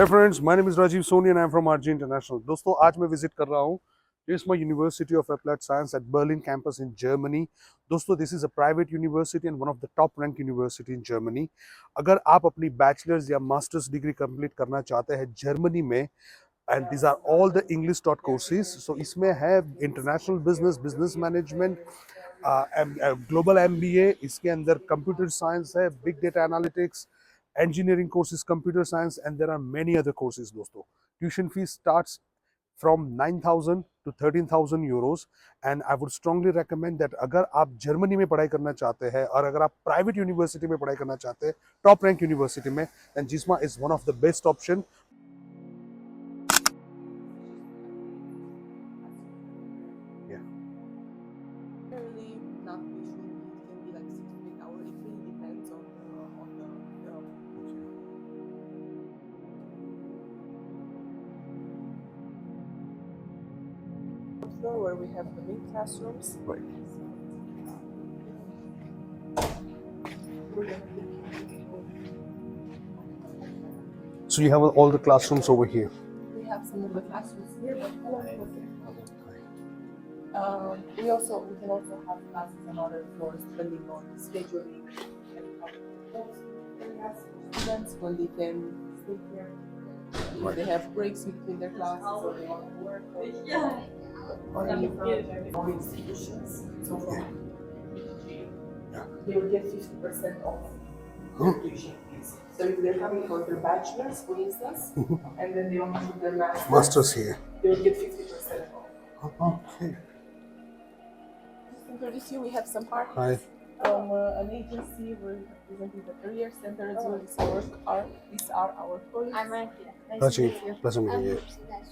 Hey friends, my name is Rajiv Soni and I am from RG International. दोस्तों आज मैं visit कर रहा हूँ Gisma University of Applied Science at Berlin campus in Germany. दोस्तों this is a private university and one of the top ranked university in Germany. अगर आप अपनी बैचलर्स या मास्टर्स डिग्री कंप्लीट करना चाहते हैं जर्मनी में and these are all the English taught courses. So इसमें है international business, business management, global MBA, इसके अंदर computer science है, big data analytics, engineering courses, computer science, and there are many other courses दोस्तों. Tuition fee starts from 9,000 to 13,000 euros and I would strongly recommend that अगर आप Germany में पढ़ाई करना चाहते हैं और अगर आप प्राइवेट यूनिवर्सिटी में पढ़ाई करना चाहते हैं टॉप रैंक यूनिवर्सिटी में then Gisma is one of the best option. Generally, not usually it can be like 6 to 8 hours. It really depends on the floor where we have the main classrooms. Right. So you have all the classrooms over here. We have some of the classrooms here, but we can also have classes on other floors depending on scheduling and how students when they can stay here. If they have breaks between their classes or they want to work or any from institutions. So they will get 50% off their tuition fees. So if they're coming for their bachelor's, for instance, and then they want to do their Masters here. they will get 50% off. Okay. Just to introduce you, we have some partners. Hi. From an agency, we're representing the career center as well. These are our colleagues. I'm Rajiv. Rajiv, pleasure meeting you.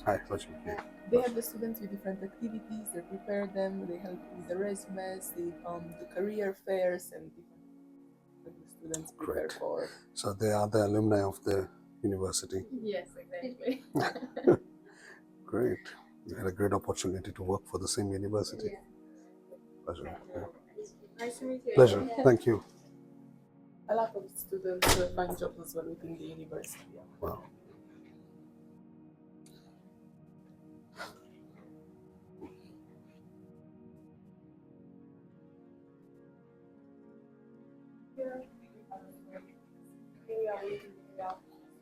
Hi, pleasure meeting you. They have the students with different activities. They prepare them. They help with the resumes, the career fairs, and different that the students prepare Great. for. So they are the alumni of the university. Yes, exactly. Great. You had a great opportunity to work for the same university. Pleasure. Yeah. Nice to meet you. Pleasure. Thank you. A lot of students find jobs as well within the university. Yeah. Wow. Here we are waiting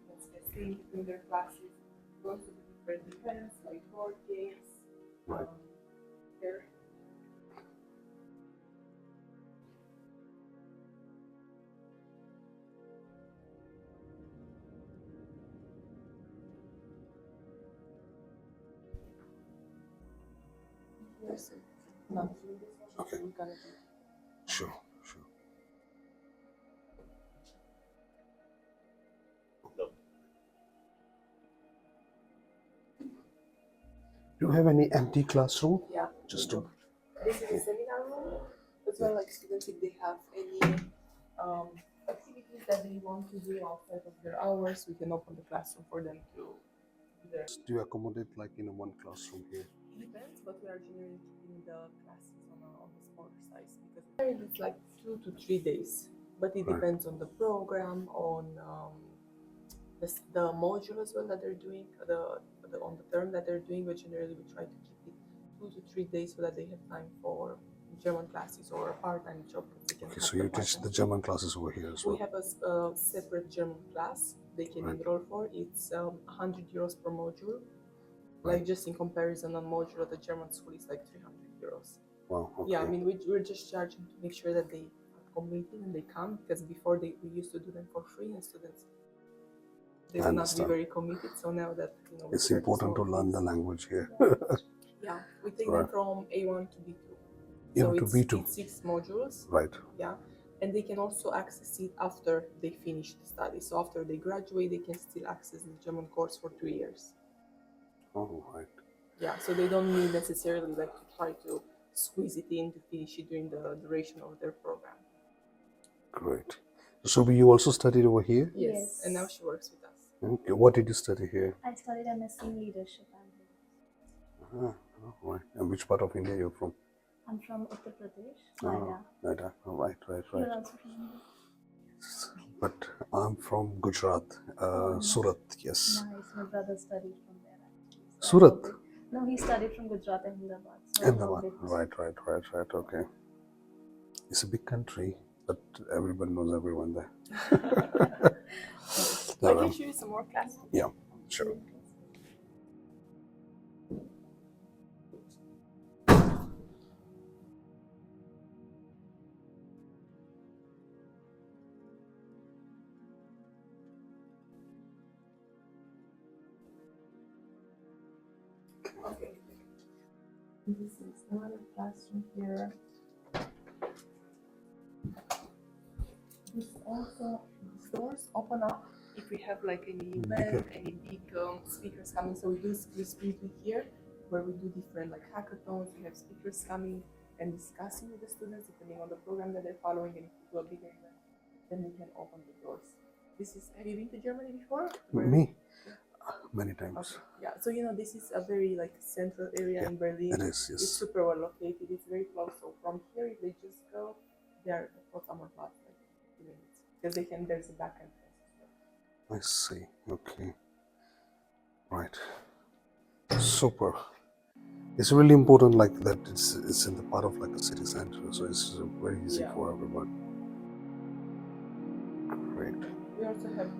students can stay between their classes, go to different events like board games. Right. Here. Yes. No. Okay. We're gonna do. Sure, sure. Do you have any empty classroom? Yeah. Just to. This is a seminar room, as well like students if they have any activities that they want to do outside of their hours, we can open the classroom for them to do their. Do you accommodate like in a one classroom here? It depends, but we are generally keeping the classes on the smaller size because it's like 2 to 3 days, but it Right. depends on the program, on the module as well that they're doing, on the term that they're doing. But generally, we try to keep it 2 to 3 days so that they have time for German classes or a part-time job. That they can Okay, have so you the teach part-time the job. German classes over here as We well. have a separate German class they can Right. enroll for. It's 100 euros per module. Right. Like just in comparison, a module at the German school is like 300 euros. Wow. Okay. Yeah, I mean we're just charging to make sure that they are committed and they come, because before we used to do them for free and students they I would not be understand. very committed. So now that we It's start important to small learn the kids, language here. yeah, we take Right. them from A1 to B2. A1 to it's, B2. it's 6 modules. Right. Yeah, and they can also access it after they finish the study. So after they graduate, they can still access the German course for 2 years. Oh, right. Yeah, so they don't need necessarily like to try to squeeze it in to finish it during the duration of their program. Great. So you also studied over here? Yes, and now she works with us. Okay. What did you study here? I studied MSc in Leadership and Oh, right. And which part of India you're from? I'm from Uttar Pradesh, Oh, Noida. Noida. Oh, right. You're also from India? but I'm from Gujarat, Surat. Yes, Nice. My brother studied from there actually. So I Surat, know it. No, he studied from Gujarat and Ahmedabad. So I know Ahmedabad. it. Right. Okay, it's a big country, but everyone knows everyone there. I can show you some more classes. Yeah, sure. Okay. This is another classroom here. This also, these doors open up if we have like any event, any big speakers coming. So we do this briefly here, where we do different like hackathons. We have speakers coming and discussing with the students depending on the program that they're following, and if we do a bigger event, then we can open the doors. This is. Have you been to Germany before? Me, many times. Okay. Yeah. So this is a very like central area in Berlin. It is, yes. It's super well located. It's very close. So from here, if they just go, they're at Potsdamer Platz, like 2 minutes, because they can. There's a back entrance as well. I see. Okay. Right. Super. It's really important, like that. It's in the part of like a city center, so it's very easy for everyone. Great. We also have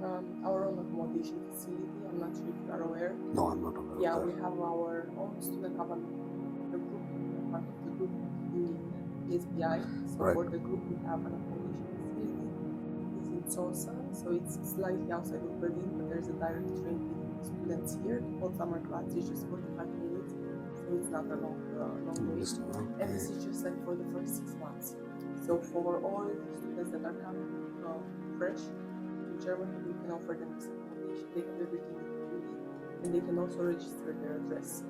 our own accommodation facility. I'm not sure if you are aware. No, I'm not aware Yeah, of we that. have our own student government. The group, part of the group, the SBI. So Right. for the group, we have an accommodation facility. It's in Solsan, so it's slightly outside of Berlin, but there's a direct train with students here. Potsdamer Platz is just 45 minutes, so it's not a long way. And this is just like for the first 6 months. So for all students that are coming fresh to Germany, we can offer them this accommodation. They have everything included, and they can also register their address.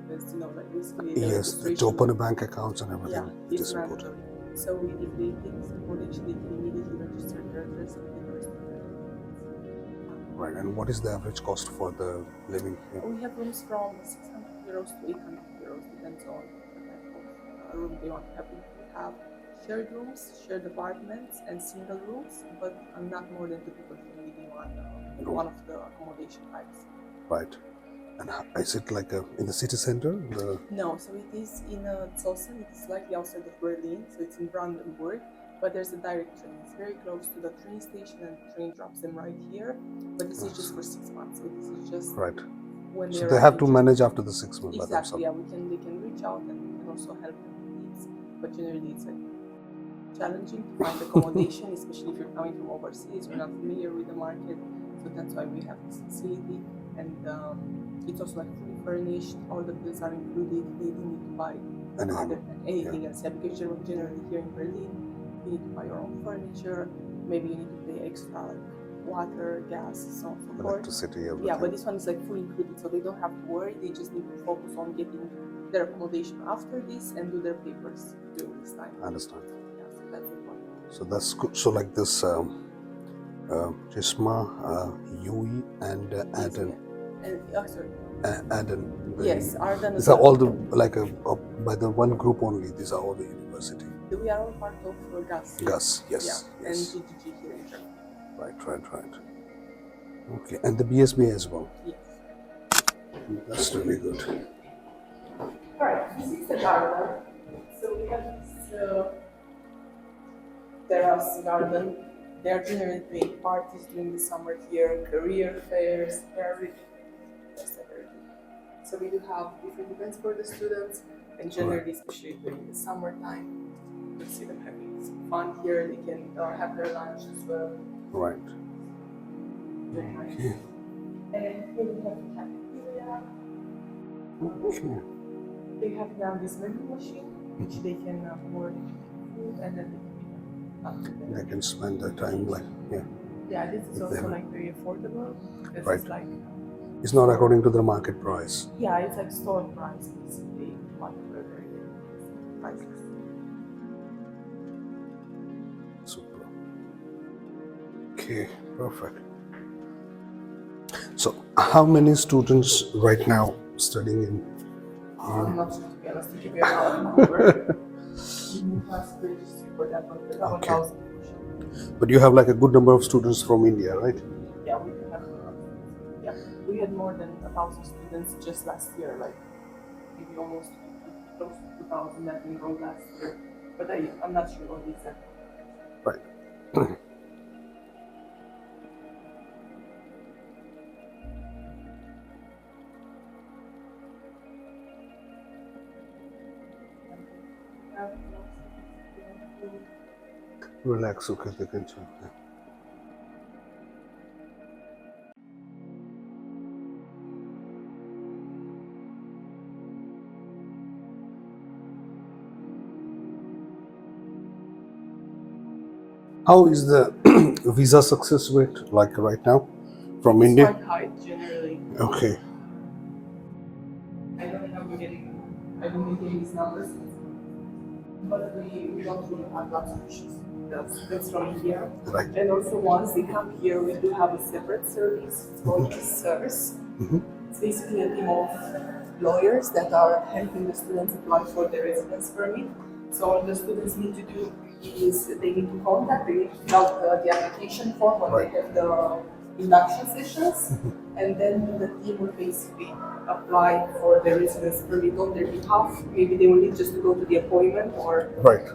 Because like basically the Yes, to open a bank accounts and everything. Yeah, It it's is important. mandatory. So if they take this accommodation, they can immediately register their address and get the rest of their documents. Right. And what is the average cost for the living here? We have rooms from 600 euros to 800 euros, depends on the type of room they want to have. We have shared rooms, shared apartments, and single rooms, but not more than 2 people can live in one of the accommodation types. Right. And is it like in the city center? No, so it is in Zossen. It's slightly outside of Berlin, so it's in Brandenburg. But there's a direct train. It's very close to the train station, and the train drops them right here. But this is just for 6 months, so this is just right. When So they have to manage after the 6 months. Exactly. Yeah, they can reach out, and we can also help them with needs. But generally, it's like challenging to find accommodation, especially if you're coming from overseas. You're not familiar with the market, so that's why we have this facility. And it's also like fully furnished. All the bills are included. They don't need to buy anything else. Yeah, because generally here in Berlin, you need to buy your own furniture. Maybe you need to pay extra like water, gas, so on and so forth. Electricity, everything. Yeah, but this one is like fully included, so they don't have to worry. They just need to focus on getting their accommodation after this and do their papers during this time. I understand. Yeah, so that's important. So that's good. So like this Gisma, Yui, and Aden. Sorry. Aden. Yes, Arden. These are all the by the one group only. These are all the university. We are all part of GAS. GAS, yes. Yeah, and GGG here in Germany. Right. Okay, and the BSBA as well. Yes. That's really good. Alright, this is the garden. So we have this terrace garden. They are generally doing parties during the summer here, career fairs, so we do have different events for the students, and generally, especially during the summertime, you see them having some fun here. They can have their lunch as well. Right. Very nice. Okay. And here we have the cafeteria. Okay. They have now this vending machine, which they can order food, and then they can spend their time Yeah, this is also like very affordable. Right. It's like it's not according to the market price. Yeah, it's like store price basically, whatever their prices. Super. Okay, perfect. So, how many students right now studying in? I'm not sure, to be honest, to give you a number. You must register for that, but about 1,000. But you have like a good number of students from India, right? Yeah, we have. Yeah, we had more than 1,000 students just last year. Like maybe almost close to 2,000 that enrolled last year. But I'm not sure what the exact. Right. Relax, okay, they can check. Yeah. How is the visa success rate like right now from It's India? quite high generally. Okay, I don't know I don't know these numbers, but we don't really have lots of issues. That's from India. right. And also once they come here, we do have a separate service. It's called SIRS. It's basically a team of lawyers that are helping the students apply for their residence permit. So all the students need to do is they need to contact, they need to fill out the application form when Right. they have the induction sessions, and then the team will basically apply for the residence permit on their behalf. Maybe they will need just to go to the appointment or. Right.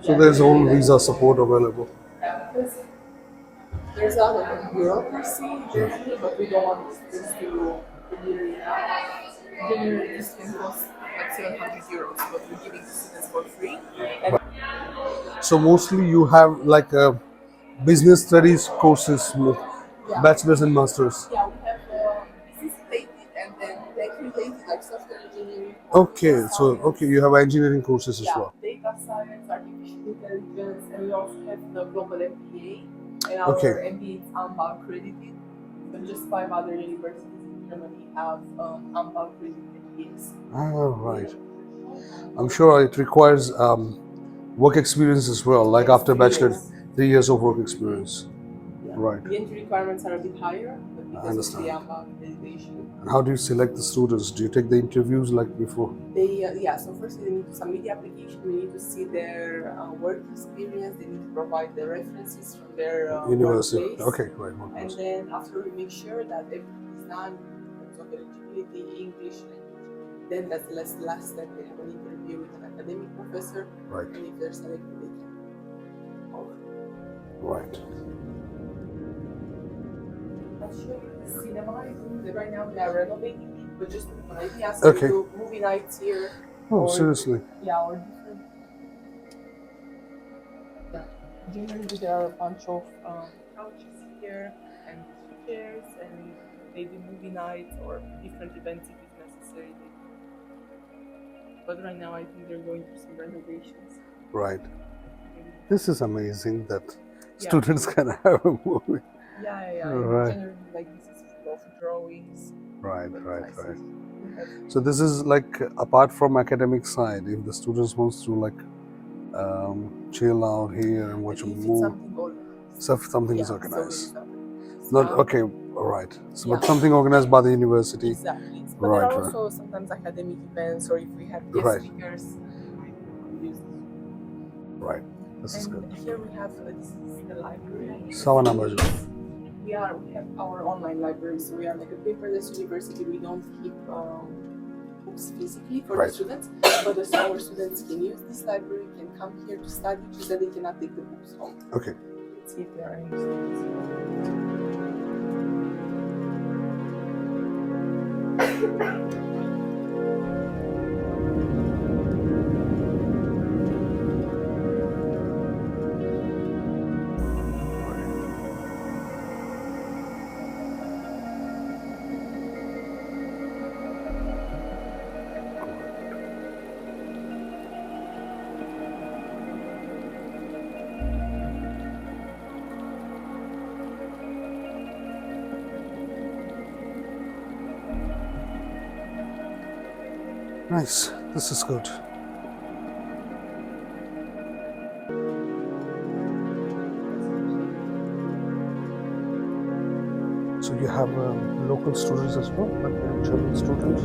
So there's all visa support available. There's a lot of bureaucracy generally, but we don't want this to generally this can cost like 700 euros, but we're giving the students for free. And So mostly you have like business studies courses, yeah, bachelor's and masters. yeah, we have business related and then tech related like software engineering. Okay, computer so science, okay, you have engineering courses as yeah, well. data science, artificial intelligence, and we also have the global MBA. And our Okay. MBA is AMBA accredited. But just 5 other universities in Germany have AMBA accredited MBAs. Ah, right. I'm sure it requires work experience as well, like after bachelor, Experience. 3 years of work experience. Yeah. Right. The entry requirements are a bit higher, but I because of understand. the AMBA accreditation, And how do you select the students? Do you take the interviews like before? so first they need to submit the application. We need to see their work experience. They need to provide the references from their University. workplace. Okay, right. And workplace. then after we make sure that everything is done in terms of eligibility, English language, then that's the last step. They have an interview with an academic professor, Right. and if they're selected, they can over. Right. I'll show you the cinema. I think that right now they are renovating it, but just an idea. So Okay. we do movie nights here. Oh, or, seriously? Yeah, or different. Yeah. Generally, there are a bunch of couches here and chairs, and they do movie nights or different events if it's necessary. But right now, I think they're going through some renovations. Right. This is amazing that Yeah. students can have a movie. Yeah. Right. Generally, like this is full of drawings. Right, but right, I right. see. So this is like apart from academic side, if the students wants to like chill out here and watch a If it's movie, something organized. something is So organized. it's Not not okay, all right. So, but Yeah. something organized by the university. exactly. But Right, there are right. also sometimes academic events, or if we have guest Right. speakers, we use this. Right. This is good. And here we have this is the library. Savannah Baju. We have our online library, so we are like a paperless university. We don't keep books physically for Right. the students, but our students can use this library, can come here to study, just that they cannot take the books home. Okay. Let's see if there are any students. Nice. This is good. So you have local students as well, like German students.